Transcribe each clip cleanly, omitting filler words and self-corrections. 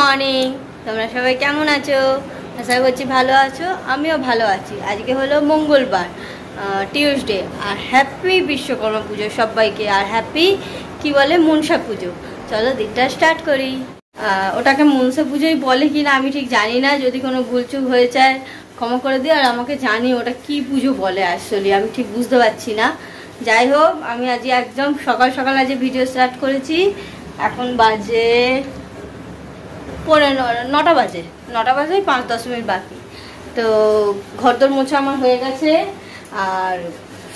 Morning, তোমরা সবাই কেমন আছো? আশা করছি ভালো আছো, আমিও ভালো আছি। আজকে হলো মঙ্গলবার, টিউসডে, আর হ্যাপি বিশ্বকর্মা পুজো সবাইকে, আর হ্যাপি কি বলে মনসা পুজো। চলো দিনটা স্টার্ট করি। ওটাকে মনসা পুজোই বলে কি না আমি ঠিক জানি না, যদি কোনো ভুলচুক হয়ে যায় ক্ষমা করে দিই, আর আমাকে জানি ওটা কি পুজো বলে আসলে আমি ঠিক বুঝতে পারছি না। যাই হোক, আমি আজ একদম সকাল সকাল আজ ভিডিও স্টার্ট করেছি। এখন বাজে 9টা বাজে 5-10 মিনিট বাকি। তো ঘরদোর মোছা আমার হয়ে গেছে, আর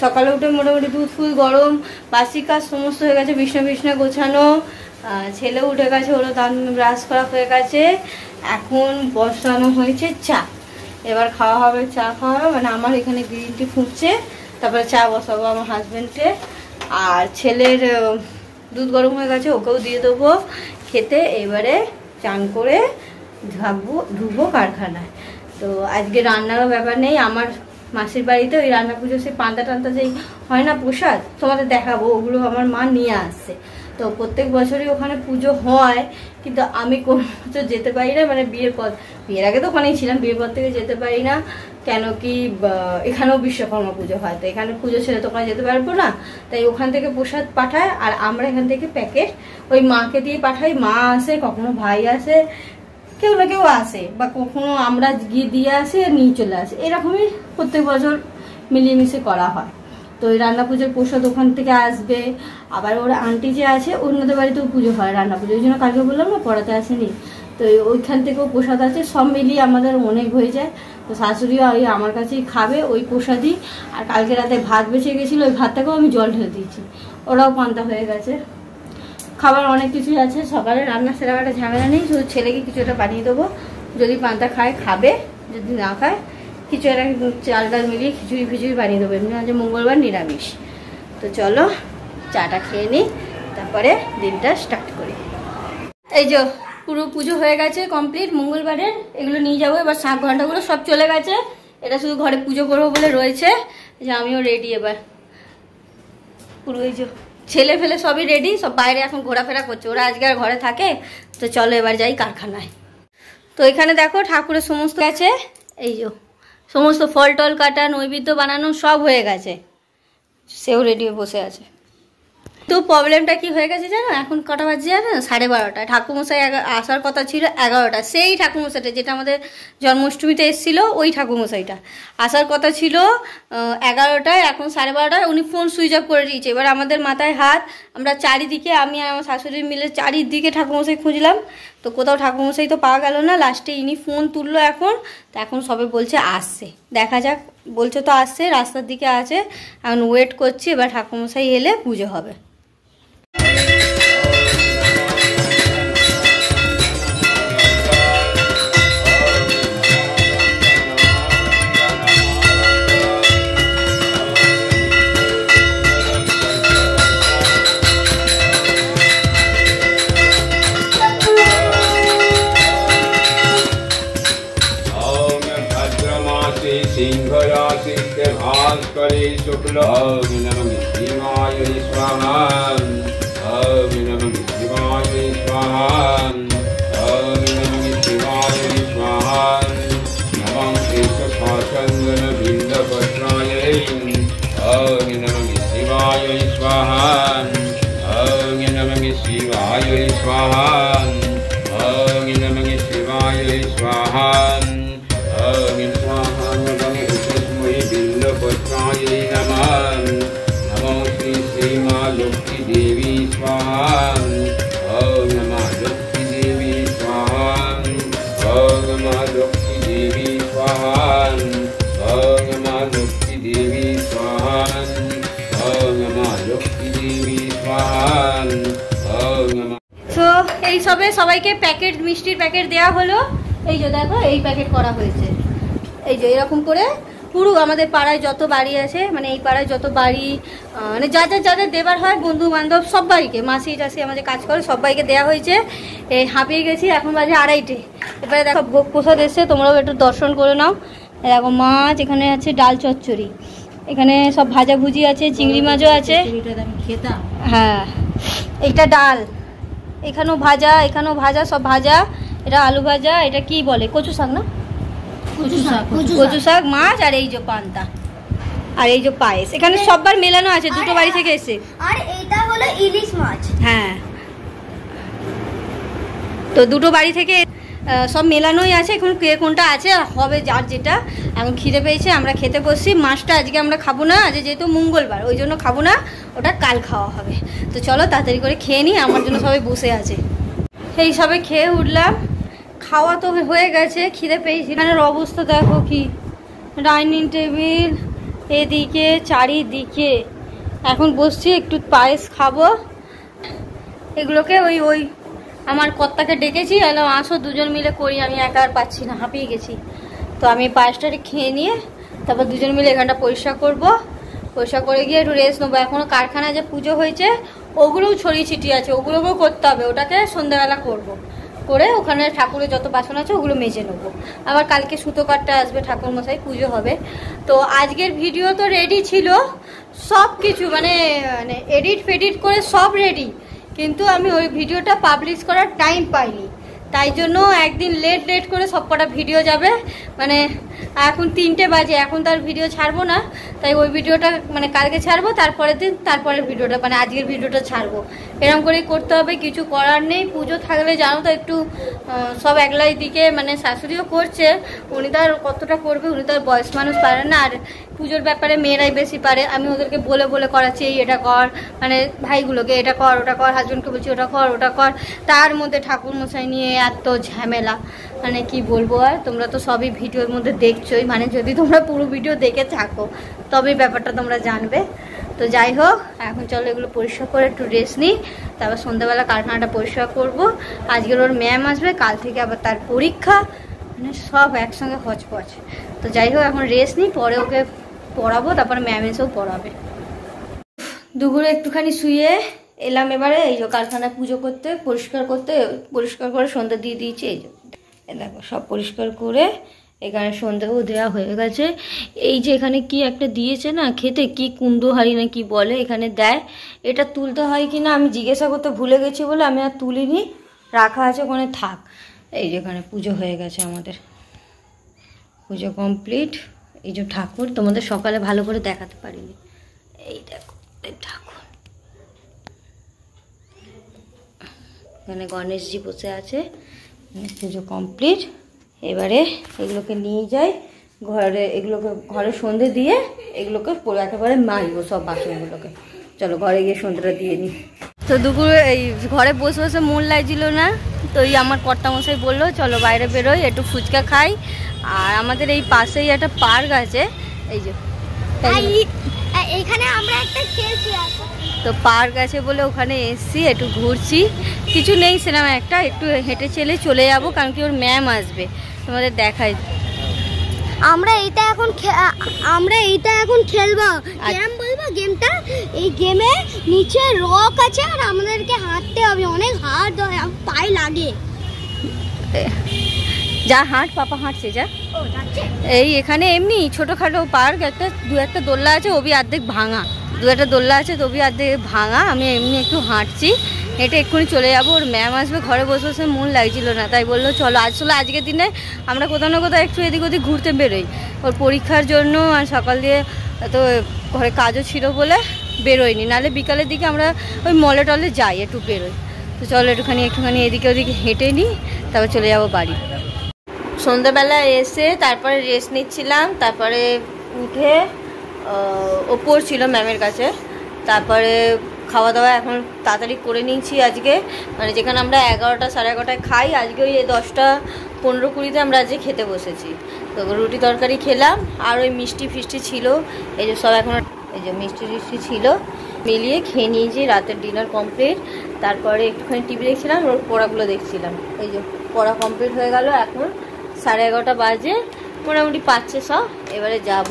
সকালে উঠে মোটামুটি দুধ ফুল গরম বাসি কাজ সমস্ত হয়ে গেছে, বিছনা গোছানো, ছেলে উঠে গেছে, ওরও দাঁত ব্রাশ করা হয়ে গেছে। এখন বসানো হয়েছে চা, এবার খাওয়া হবে, চা খাওয়া হবে, মানে আমার এখানে গ্রিন টি ফুটছে, তারপরে চা বসাবো আমার হাজব্যান্ডকে। আর ছেলের দুধ গরম হয়ে গেছে, ওকেও দিয়ে দেবো খেতে। এবারে চান করে ঢুকবো কারখানায়। তো আজকে রান্নারও ব্যাপার নেই, আমার মাসির বাড়িতে ওই রান্না পুজো সে পান্তা টান্তা যেই হয় না প্রসাদ, তোমাদের দেখাবো, ওগুলো আমার মা নিয়ে আসছে। তো প্রত্যেক বছরই ওখানে পুজো হয়, কিন্তু আমি কোনো বছর যেতে পারি না, মানে বিয়ের আগে তো ওখানেই ছিলাম, বিয়ের পর থেকে যেতে পারি না। কেন কি এখানেও বিশ্বকর্মা পুজো হয়, তো এখানে পুজো ছেড়ে তো ওখানে যেতে পারবো না, তাই ওখান থেকে প্রসাদ পাঠায়, আর আমরা এখান থেকে প্যাকেট ওই মাকে দিয়ে পাঠাই। মা আসে, কখনো ভাই আসে, কেউ না কেউ আসে, বা কখনো আমরা গিয়ে দিয়ে আসি আর নিয়ে চলে আসে, এরকমই প্রত্যেক বছর মিলিয়ে মিশে করা হয়। তো ওই রান্না পুজোর প্রসাদ ওখান থেকে আসবে। আবার ওর আন্টি যে আছে অন্যদের বাড়িতেও পুজো হয় রান্না পুজো, ওই জন্য কালকে বললাম না পড়াতে আসেনি, তো ওইখান থেকেও প্রসাদ আছে, সব মিলিয়ে আমাদের অনেক হয়ে যায়। তো শাশুড়িও ওই আমার কাছেই খাবে ওই প্রসাদই। আর কালকে রাতে ভাত বেঁচে গেছিলো, ওই ভাতটাকেও আমি জল ঢেলে দিয়েছি, ওরাও পান্তা হয়ে গেছে। খাবার অনেক কিছুই আছে, সকালে রান্না সেরকম একটা ঝামেলা নেই, শুধু ছেলেকে কিছু একটা বানিয়ে দেবো, যদি পান্তা খায় খাবে, যদি না খায় কিছু একটা চাল ডাল মিলিয়ে খিচুড়ি বানিয়ে দেবো। এমনি আজ মঙ্গলবার নিরামিষ। তো চলো চাটা খেয়ে নিই, তারপরে দিনটা স্টার্ট করি। এই যে পুরো পুজো হয়ে গেছে কমপ্লিট মঙ্গলবারের, এগুলো নিয়ে যাবো। এবার শাঁখ ঘন্টাগুলো সব চলে গেছে, এটা শুধু ঘরে পুজো করবো বলে রয়েছে। যে আমিও রেডি, এবার পুরো এই যে ছেলে ফেলে সবই রেডি, সব বাইরে এখন ঘোরাফেরা করছে, ওরা আজকে আর ঘরে থাকে। তো চলো এবার যাই কারখানায়। তো এখানে দেখো ঠাকুরের সমস্ত আছে, এই যে সমস্ত ফল টল কাটা, নৈবেদ্য বানানো সব হয়ে গেছে, সেও রেডি হয়ে বসে আছে। তো প্রবলেমটা কি হয়ে গেছে জানো, এখন কটা বাজে জানো, 12:30। ঠাকুরমশাই আসার কথা ছিল 11টা, সেই ঠাকুরমশাইটা যেটা আমাদের জন্মাষ্টমীতে এসেছিল, ওই ঠাকুরমশাইটা আসার কথা ছিল 11টায়, এখন 12:30। উনি ফোন সুইচ অফ করে দিয়েছে। এবার আমাদের মাথায় হাত, আমরা চারিদিকে, আমি আর আমার শাশুড়ি মিলে চারিদিকে ঠাকুরমশাই খুঁজলাম, তো কোথাও ঠাকুরমশাই তো পাওয়া গেল না। লাস্টে ইনি ফোন তুললো এখন, তো এখন সবে বলছে আসছে, দেখা যাক, বলছে তো আসছে, রাস্তার দিকে আছে, এখন ওয়েট করছি। এবার ঠাকুরমশাই এলে পুজো হবে। सिंहराशिते भास्करे शुक्ल नमः शिवाय स्वाहा, नमः शिवाय स्वाहा, नमः शिवाय स्वाहा। नमः केशपाशंगन बिंदपत्राय, नमः शिवाय स्वाहा, नमः शिवाय स्वाहा, नमः शिवाय स्वाहा। बिल्लपत्राय नमः। नमो श्री श्रीमां लक्ष्मी देवी स्वाहा, ओम नमः लक्ष्मी देवी स्वाहा, ओम नमः लक्ष्मी देवी स्वाहा, ओम नमः लक्ष्मी देवी स्वाहा, ओम नमः लक्ष्मी देवी स्वाहा, ओम नमः। তো এই সবে সবাইকে প্যাকেট, মিষ্টির প্যাকেট দেওয়া হলো। এই যে দেখো এই প্যাকেট করা হয়েছে, এই যে এরকম করে পুরো আমাদের পাড়ায় যত বাড়ি আছে, মানে এই পাড়ায় যত বাড়ি, মানে যাদের দেবার হয় বন্ধু বান্ধব সবাইকে, মাসি টাসি আমাদের কাজ করে সবাইকে দেওয়া হয়েছে। এই হাঁপিয়ে গেছি, এখন বাজে 2:30। এবারে দেখো ভোগ প্রসাদ এসছে, তোমরাও একটু দর্শন করে নাও। দেখো মাছ, এখানে আছে ডাল চচ্চড়ি, এখানে সব ভাজা ভুজি আছে, চিংড়ি মাছও আছে। হ্যাঁ, এইটা ডাল, এখানেও ভাজা, সব ভাজা। এটা আলু ভাজা, এটা কি বলে কচু শাক না? কচু শাক, মাছ, আর এই যে পান্তা, আর এই যে পায়েস। এখানে সববার মেলানো আছে, দুটো বাড়ি থেকে এসে। আর এটা হলো ইলিশ মাছ। হ্যাঁ, তো দুটো বাড়ি থেকে সব মেলানোই আছে। এখন কে কোনটা আছে হবে যার যেটা। এখন খিদে পেয়েছে, আমরা খেতে বসছি। মাছটা আজকে আমরা খাবো না, আজ যেহেতু মঙ্গলবার ওই জন্য খাবো না, ওটা কাল খাওয়া হবে। তো চলো তাড়াতাড়ি করে খেয়ে নিই, আমার জন্য সবাই বসে আছে। এই সবে খেয়ে উঠলাম, খাওয়া তো হয়ে গেছে, খিদে পেয়েছি। এখানের অবস্থা দেখো কি, ডাইনিং টেবিল এদিকে চারিদিকে। এখন বসছি, একটু পায়েস খাবো। এগুলোকে ওই আমার কর্তাকে ডেকেছি, এলাম আসো দুজন মিলে করি, আমি একা আর পাচ্ছি না, হাঁপিয়ে গেছি। তো আমি পায়েসটাকে খেয়ে নিয়ে তারপর দুজন মিলে এখানটা পরিষ্কার করব। পরিষ্কার করে গিয়ে একটু রেস্ট নেবো। এখনও কারখানায় যে পুজো হয়েছে ওগুলোও ছড়িয়ে ছিটিয়ে আছে, ওগুলোকেও করতে হবে। ওটাকে সন্ধ্যাবেলা করব, করে ওখানে ঠাকুরের যত বাসন আছে ওগুলো মেজে নেবো। আবার কালকে সুতো কাটতে আসবে ঠাকুরমশাই, পুজো হবে। তো আজকের ভিডিও তো রেডি ছিল সব কিছু, মানে এডিট ফেডিট করে সব রেডি, কিন্তু আমি ওই ভিডিওটা পাবলিশ করার টাইম পাইনি। তাই জন্য একদিন লেট করে সব কটা ভিডিও যাবে। মানে এখন 3টে বাজে, এখন তার ভিডিও ছাড়বো না। তাই ওই ভিডিওটা মানে কালকে ছাড়বো, তারপরের দিন তারপরের ভিডিওটা মানে আজকের ভিডিওটা ছাড়বো। এরকম করেই করতে হবে, কিছু করার নেই। পুজো থাকলে জানো তো একটু সব একলাই দিকে, মানে শাশুড়িও করছে, উনি তো আর কতটা করবে, উনি তো আর বয়স মানুষ পারে না। আর পুজোর ব্যাপারে মেয়েরাই বেশি পারে। আমি ওদেরকে বলে করাচ্ছি, এই এটা কর, মানে ভাইগুলোকে এটা কর ওটা কর, হাজবেন্ডকে বলছি ওটা কর ওটা কর। তার মধ্যে ঠাকুর মশাই নিয়ে এত ঝামেলা, মানে কি বলবো। আর তোমরা তো সবই ভিডিওর মধ্যে দেখছোই, মানে যদি তোমরা পুরো ভিডিও দেখে থাকো তবে ব্যাপারটা তোমরা জানবে। তো যাই হোক, এখন চলো এগুলো পরিষ্কার করে একটু রেস্ট নিই, তারপর সন্ধ্যাবেলা কারখানাটা পরিষ্কার করব। আজকের ওর ম্যাম আসবে, কাল থেকে আবার তার পরীক্ষা, মানে সব একসঙ্গে হচপচ। তো যাই হোক এখন রেস্ট নিই, পরে ওকে পড়াবো, তারপরে ম্যাম এসেও পড়াবে। দুপুরে একটুখানি শুয়ে এলাম, এবারে এই যে কারখানায় পুজো করতে, পরিষ্কার করে সন্ধ্যা দিয়ে দিয়েছি। এই যে দেখো সব পরিষ্কার করে এখানে সন্ধ্যাও দেওয়া হয়ে গেছে। এই যে এখানে কি একটা দিয়েছে না খেতে, কি কুন্দহারি না কি বলে এখানে দেয়, এটা তুলতে হয় কি না আমি জিজ্ঞাসা করতে ভুলে গেছি বলে আমি আর তুলিনি, রাখা আছে ওখানে থাক। এই যে এখানে পুজো হয়ে গেছে, আমাদের পুজো কমপ্লিট। এই যে ঠাকুর তোমাদের সকালে ভালো করে দেখাতে পারিনি, এই দেখো ঠাকুর, এখানে গণেশজি বসে আছে। পুজো কমপ্লিট, এবারে এগুলোকে নিয়ে যাই ঘরে, এগুলোকে ঘরে সন্ধে দিয়ে এগুলোকে একেবারে মাজবো সব বাসনগুলোকে। চলো ঘরে গিয়ে সন্ধ্যাটা দিয়ে নিই। তো দুপুরে এই ঘরে বসে বসে মন লাগছিল না, তো এই আমার কর্তামশাই বললো চলো বাইরে বেরোই, একটু ফুচকা খাই। আর আমাদের এই পাশেই একটা পার্ক আছে, এই যে এখানে আমরা একটা খেলছি, তো পার্ক আছে বলে ওখানে এসছি, একটু ঘুরছি। কিছু নেই সেরকম একটা, একটু হেঁটে চলে যাবো, কারণ কি ওর ম্যাম আসবে, তোমাদের দেখাই। আমরা এইটা এখন খেলবো, কেমন বলবো গেমটা। এই গেমে নিচে রক আছে আর আমাদেরকে হাঁটতে হবে, অনেক হার্ড হয়, পায়ে লাগে। যা হাঁট, পাপা হাঁটছে যা। এই এখানে এমনি ছোটোখাটো পার্ক, দু একটা দোল্লা আছে, ওবি অর্ধেক ভাঙা, দু একটা দোল্লা আছে তো ওবি অর্ধেক ভাঙা। আমি এমনি একটু হাঁটছি, হেঁটে এক্ষুনি চলে যাবো। ওর ম্যাম আসবে, ঘরে বসে বসে মন লাগছিল না, তাই বললো চলো। আসলে আজকের দিনে আমরা কোথাও না কোথাও একটু এদিক ওদিক ঘুরতে বেরোই, ওর পরীক্ষার জন্য। আর সকাল দিয়ে তো ঘরে কাজও ছিল বলে বেরোয়নি, নাহলে বিকালের দিকে আমরা ওই মলে টলে যাই, একটু বেরোই। তো চলো একটুখানি এদিকে ওদিকে হেঁটে নিই, তারপর চলে যাবো বাড়ি। সন্ধ্যাবেলা এসে তারপরে রেস্ট নিচ্ছিলাম, তারপরে উঠে ওপর ছিল ম্যামের কাছে, তারপরে খাওয়া দাওয়া এখন তাড়াতাড়ি করে নিয়েছি আজকে, মানে যেখানে আমরা 11টা সাড়ে 11টায় খাই, আজকে ওই 10টা 15-20 আমরা আজকে খেতে বসেছি। তো রুটি তরকারি খেলাম, আর ওই মিষ্টি ফিষ্টি ছিল, এই যে সব এখন এই যে মিষ্টি টিষ্টি ছিল, মিলিয়ে খেয়ে নিয়েছি। রাতের ডিনার কমপ্লিট, তারপরে একটুখানি টিভি দেখছিলাম, ওর পড়াগুলো দেখছিলাম। এই যে পড়া কমপ্লিট হয়ে গেল, এখন 11:30 বাজে, মোটামুটি পাচ্ছে সব। এবারে যাব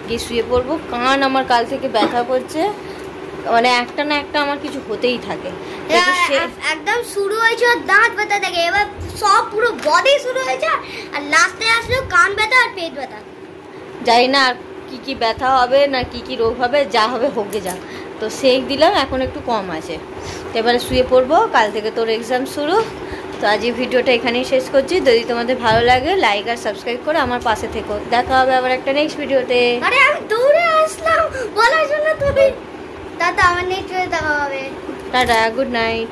গিয়ে শুয়ে পড়বো। কান আমার কাল থেকে ব্যথা করছে, মানে একটা না একটা আমার কিছু হতেই থাকে। একদম শুরু হয়েছে দাঁত ব্যথা থেকে, এবার সব পুরো বডি শুরু হয়েছে, আর লাস্টে আসলো কান ব্যথা আর পেট ব্যথা। জানি না আর কি ব্যথা হবে না কি রোগ হবে, যা হবে হোক গে যাক। তো সেক দিলাম, এখন একটু কম আছে। এবারে শুয়ে পড়বো, কাল থেকে তোর এক্সাম শুরু, তো আজ এই ভিডিওটা এখানেই শেষ করছি। যদি তোমাদের ভালো লাগে লাইক আর সাবস্ক্রাইব করে আমার পাশে থেকো। দেখা হবে আবার একটা নেক্সট ভিডিওতে। আরে আমি দৌড়ে আসলাম বলার জন্য তুমি। দাদা আমার নেক্সট দেখা হবে। Tata, good night.